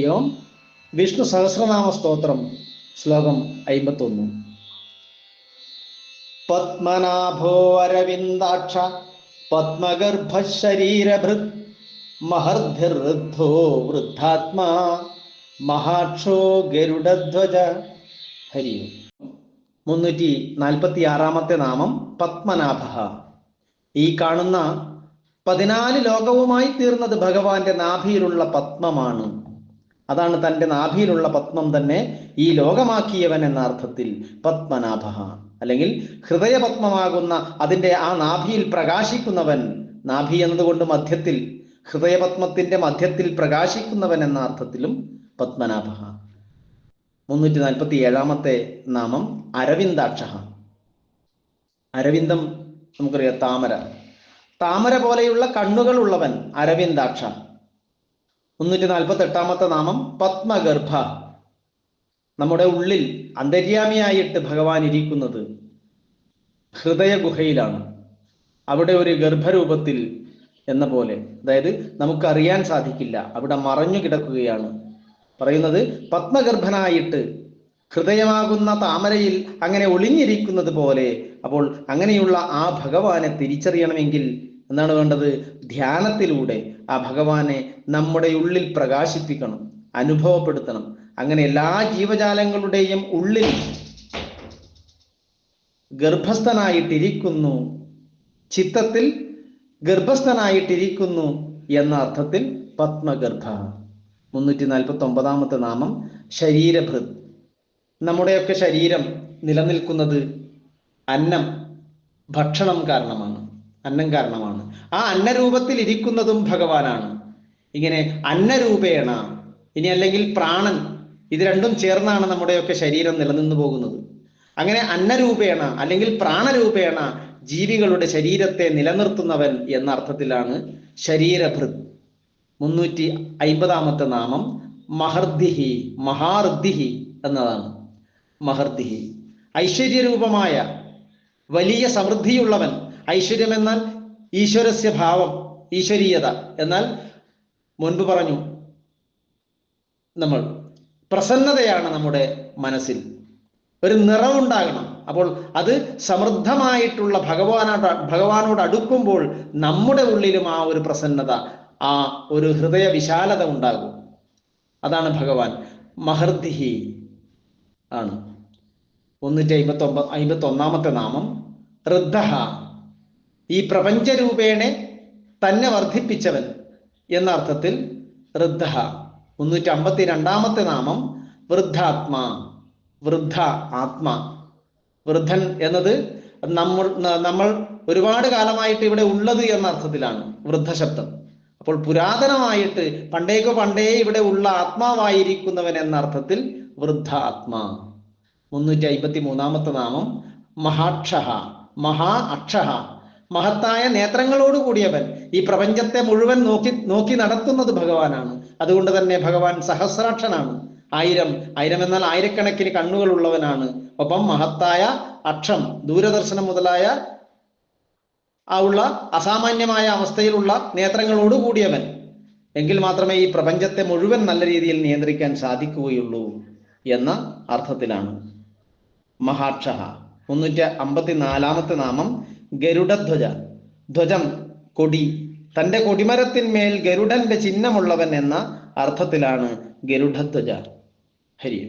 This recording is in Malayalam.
ഓം വിഷ്ണു സഹസ്രനാമ സ്തോത്രം ശ്ലോകം 51. പത്മനാഭോ അരവിന്ദാക്ഷ പത്മഗർഭ ശരീരഭൃത് മഹർദ്ധിർദ്ധോ വൃദ്ധാത്മാ മഹാക്ഷോ ഗരുഡധ്വജ. ഹരി ഓം. 346 നാമം പത്മനാഭ. ഈ കാണുന്ന 14 ലോകവുമായി തീർന്നത് ഭഗവാന്റെ നാഭിയിലുള്ള പത്മമാണ്. അതാണ് തൻ്റെ നാഭിയിലുള്ള പത്മം തന്നെ ഈ ലോകമാക്കിയവൻ എന്ന അർത്ഥത്തിൽ പത്മനാഭ, അല്ലെങ്കിൽ ഹൃദയപത്മമാകുന്ന അതിൻ്റെ ആ നാഭിയിൽ പ്രകാശിക്കുന്നവൻ. നാഭി എന്നതുകൊണ്ട് മധ്യത്തിൽ, ഹൃദയപത്മത്തിന്റെ മധ്യത്തിൽ പ്രകാശിക്കുന്നവൻ എന്ന അർത്ഥത്തിലും പത്മനാഭ. 347 നാമം അരവിന്ദാക്ഷ. അരവിന്ദം നമുക്കറിയാം, താമര. താമര പോലെയുള്ള കണ്ണുകൾ ഉള്ളവൻ അരവിന്ദാക്ഷ. 348 നാമം പത്മഗർഭ. നമ്മുടെ ഉള്ളിൽ അന്തര്യാമിയായിട്ട് ഭഗവാൻ ഇരിക്കുന്നത് ഹൃദയഗുഹയിലാണ്. അവിടെ ഒരു ഗർഭരൂപത്തിൽ എന്ന പോലെ, അതായത് നമുക്കറിയാൻ സാധിക്കില്ല, അവിടെ മറഞ്ഞു കിടക്കുകയാണ്. പറയുന്നത് പത്മഗർഭനായിട്ട് ഹൃദയമാകുന്ന താമരയിൽ അങ്ങനെ ഒളിഞ്ഞിരിക്കുന്നത് പോലെ. അപ്പോൾ അങ്ങനെയുള്ള ആ ഭഗവാനെ തിരിച്ചറിയണമെങ്കിൽ എന്താണ് വേണ്ടത്? ധ്യാനത്തിലൂടെ ആ ഭഗവാനെ നമ്മുടെ ഉള്ളിൽ പ്രകാശിപ്പിക്കണം, അനുഭവപ്പെടുത്തണം. അങ്ങനെ എല്ലാ ജീവജാലങ്ങളുടെയും ഉള്ളിൽ ഗർഭസ്ഥനായിട്ടിരിക്കുന്നു, ചിത്തത്തിൽ ഗർഭസ്ഥനായിട്ടിരിക്കുന്നു എന്ന അർത്ഥത്തിൽ പത്മഗർഭ. 349 നാമം ശരീരഭൃത്. നമ്മുടെയൊക്കെ ശരീരം നിലനിൽക്കുന്നത് അന്നം, ഭക്ഷണം കാരണമാണ്, അന്നം കാരണമാണ്. ആ അന്നരൂപത്തിൽ ഇരിക്കുന്നതും ഭഗവാനാണ്. ഇങ്ങനെ അന്നരൂപേണ, ഇനി അല്ലെങ്കിൽ പ്രാണൻ, ഇത് രണ്ടും ചേർന്നാണ് നമ്മുടെയൊക്കെ ശരീരം നിലനിന്നു പോകുന്നത്. അങ്ങനെ അന്നരൂപേണ അല്ലെങ്കിൽ പ്രാണരൂപേണ ജീവികളുടെ ശരീരത്തെ നിലനിർത്തുന്നവൻ എന്ന അർത്ഥത്തിലാണ് ശരീരഭൃത്. 350 നാമം മഹർദിഹി. മഹാർദിഹി എന്നതാണ് മഹർദിഹി. ഐശ്വര്യരൂപമായ വലിയ സമൃദ്ധിയുള്ളവൻ. ഐശ്വര്യം എന്നാൽ ഈശ്വരസ്യ ഭാവം, ഈശ്വരീയത. എന്നാൽ മുൻപ് പറഞ്ഞു നമ്മൾ, പ്രസന്നതയാണ് നമ്മുടെ മനസ്സിൽ, ഒരു നിറവുണ്ടാകണം. അപ്പോൾ അത് സമൃദ്ധമായിട്ടുള്ള ഭഗവാനോട് അടുക്കുമ്പോൾ നമ്മുടെ ഉള്ളിലും ആ ഒരു പ്രസന്നത, ആ ഒരു ഹൃദയ വിശാലത ഉണ്ടാകും. അതാണ് ഭഗവാൻ. മഹർദിഹി ആണ്. 351 നാമം ഋദ്ധഃ. ഈ പ്രപഞ്ചരൂപേണെ തന്നെ വർദ്ധിപ്പിച്ചവൻ എന്ന അർത്ഥത്തിൽ ഋദ്ധഃ. 352 നാമം വൃദ്ധാത്മാ. വൃദ്ധ ആത്മാ. വൃദ്ധൻ എന്നത് നമ്മൾ ഒരുപാട് കാലമായിട്ട് ഇവിടെ ഉള്ളത് എന്ന അർത്ഥത്തിലാണ് വൃദ്ധശബ്ദം. അപ്പോൾ പുരാതനമായിട്ട് പണ്ടേ ഇവിടെ ഉള്ള ആത്മാവായിരിക്കുന്നവൻ എന്ന അർത്ഥത്തിൽ വൃദ്ധ ആത്മാ. 353 നാമം മഹാക്ഷഃ. മഹാ അക്ഷഃ. മഹത്തായ നേത്രങ്ങളോട് കൂടിയവൻ. ഈ പ്രപഞ്ചത്തെ മുഴുവൻ നോക്കി നടത്തുന്നത് ഭഗവാനാണ്. അതുകൊണ്ട് തന്നെ ഭഗവാൻ സഹസ്രാക്ഷനാണ്. ആയിരം എന്നാൽ ആയിരക്കണക്കിന് കണ്ണുകൾ ഉള്ളവനാണ്. ഒപ്പം മഹത്തായ അക്ഷം, ദൂരദർശനം മുതലായ ആ ഉള്ള അസാമാന്യമായ അവസ്ഥയിലുള്ള നേത്രങ്ങളോട് കൂടിയവൻ. എങ്കിൽ മാത്രമേ ഈ പ്രപഞ്ചത്തെ മുഴുവൻ നല്ല രീതിയിൽ നിയന്ത്രിക്കാൻ സാധിക്കുകയുള്ളൂ എന്ന അർത്ഥത്തിലാണ് മഹാക്ഷഃ. 354 നാമം ഗരുഡധ്വജ. ധ്വജം, കൊടി. തൻ്റെ കൊടിമരത്തിന്മേൽ ഗരുഡന്റെ ചിഹ്നമുള്ളവൻ എന്ന അർത്ഥത്തിലാണ് ഗരുഡധ്വജ. ഹരി.